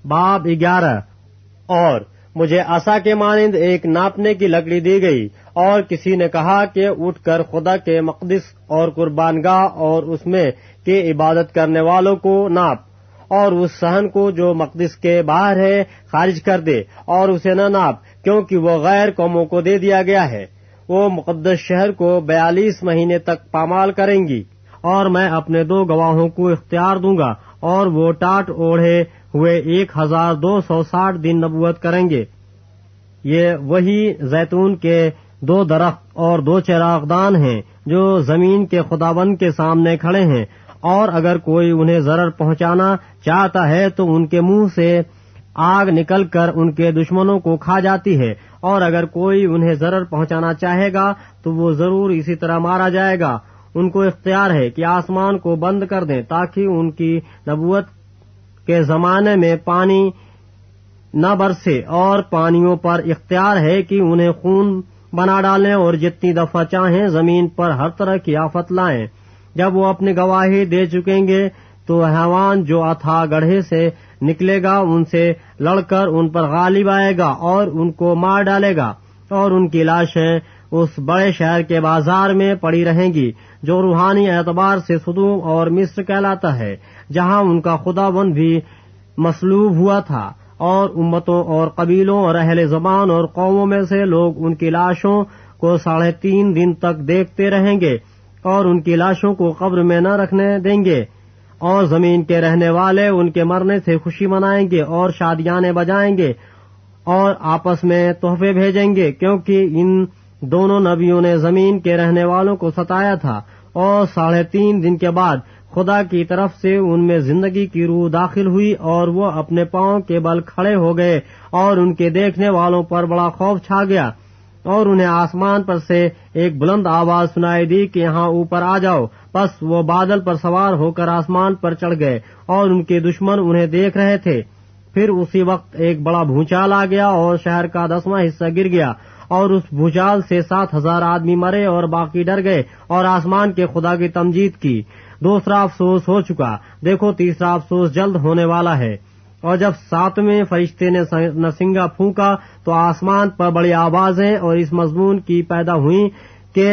باب 11۔ اور مجھے عصا کے مانند ایک ناپنے کی لکڑی دی گئی، اور کسی نے کہا کہ اٹھ کر خدا کے مقدس اور قربان گاہ اور اس میں کے عبادت کرنے والوں کو ناپ، اور اس صحن کو جو مقدس کے باہر ہے خارج کر دے، اور اسے نہ ناپ، کیونکہ وہ غیر قوموں کو دے دیا گیا ہے۔ وہ مقدس شہر کو 42 مہینے تک پامال کریں گی، اور میں اپنے 2 گواہوں کو اختیار دوں گا، اور وہ ٹاٹ اوڑھے ہوئے 1260 دن نبوت کریں گے۔ یہ وہی زیتون کے 2 درخت اور 2 چراغدان ہیں جو زمین کے خداوند کے سامنے کھڑے ہیں، اور اگر کوئی انہیں ضرر پہنچانا چاہتا ہے تو ان کے منہ سے آگ نکل کر ان کے دشمنوں کو کھا جاتی ہے، اور اگر کوئی انہیں ضرر پہنچانا چاہے گا تو وہ ضرور اسی طرح مارا جائے گا۔ ان کو اختیار ہے کہ آسمان کو بند کر دیں تاکہ ان کی نبوت کے زمانے میں پانی نہ برسے، اور پانیوں پر اختیار ہے کہ انہیں خون بنا ڈالیں اور جتنی دفعہ چاہیں زمین پر ہر طرح کی آفت لائیں۔ جب وہ اپنی گواہی دے چکیں گے تو حیوان جو اتھا گڑھے سے نکلے گا ان سے لڑ کر ان پر غالب آئے گا اور ان کو مار ڈالے گا، اور ان کی لاشیں اس بڑے شہر کے بازار میں پڑی رہیں گی جو روحانی اعتبار سے سدوم اور مصر کہلاتا ہے، جہاں ان کا خداوند بھی مصلوب ہوا تھا، اور امتوں اور قبیلوں اور اہل زبان اور قوموں میں سے لوگ ان کی لاشوں کو 3.5 دن تک دیکھتے رہیں گے، اور ان کی لاشوں کو قبر میں نہ رکھنے دیں گے، اور زمین کے رہنے والے ان کے مرنے سے خوشی منائیں گے اور شادیانے بجائیں گے اور آپس میں تحفے بھیجیں گے، کیونکہ ان دونوں نبیوں نے زمین کے رہنے والوں کو ستایا تھا۔ اور 3.5 دن کے بعد خدا کی طرف سے ان میں زندگی کی روح داخل ہوئی، اور وہ اپنے پاؤں کے بل کھڑے ہو گئے، اور ان کے دیکھنے والوں پر بڑا خوف چھا گیا، اور انہیں آسمان پر سے ایک بلند آواز سنائی دی کہ یہاں اوپر آ جاؤ۔ پس وہ بادل پر سوار ہو کر آسمان پر چڑھ گئے، اور ان کے دشمن انہیں دیکھ رہے تھے۔ پھر اسی وقت ایک بڑا بھونچال آ گیا، اور شہر کا 10واں حصہ گر گیا، اور اس بھونچال سے 7,000 آدمی مرے اور باقی ڈر گئے اور آسمان کے خدا کی تمجید کی۔ 2 افسوس ہو چکا، دیکھو 3 افسوس جلد ہونے والا ہے۔ اور جب 7ویں فرشتے نے نسنگا پھونکا تو آسمان پر بڑی آوازیں اور اس مضمون کی پیدا ہوئیں کہ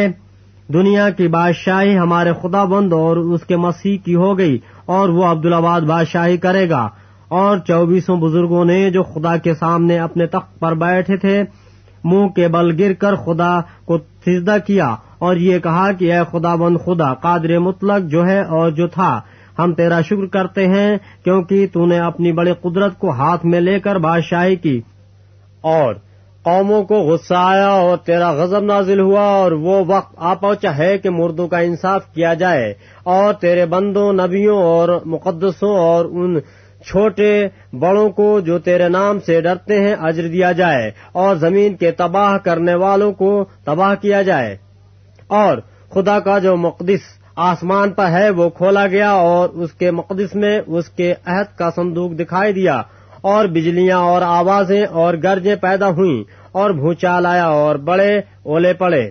دنیا کی بادشاہی ہمارے خداوند اور اس کے مسیح کی ہو گئی، اور وہ عبدالآباد بادشاہی کرے گا۔ اور 24 بزرگوں نے جو خدا کے سامنے اپنے تخت پر بیٹھے تھے منہ کے بل گر کر خدا کو سجدہ کیا اور یہ کہا کہ اے خداوند خدا قادر مطلق جو ہے اور جو تھا، ہم تیرا شکر کرتے ہیں کیونکہ تو نے اپنی بڑی قدرت کو ہاتھ میں لے کر بادشاہی کی، اور قوموں کو غصہ آیا اور تیرا غضب نازل ہوا، اور وہ وقت آ پہنچا ہے کہ مردوں کا انصاف کیا جائے، اور تیرے بندوں نبیوں اور مقدسوں اور ان چھوٹے بڑوں کو جو تیرے نام سے ڈرتے ہیں اجر دیا جائے، اور زمین کے تباہ کرنے والوں کو تباہ کیا جائے۔ اور خدا کا جو مقدس آسمان پر ہے وہ کھولا گیا، اور اس کے مقدس میں اس کے عہد کا صندوق دکھائی دیا، اور بجلیاں اور آوازیں اور گرجیں پیدا ہوئیں، اور بھونچال آیا اور بڑے اولے پڑے۔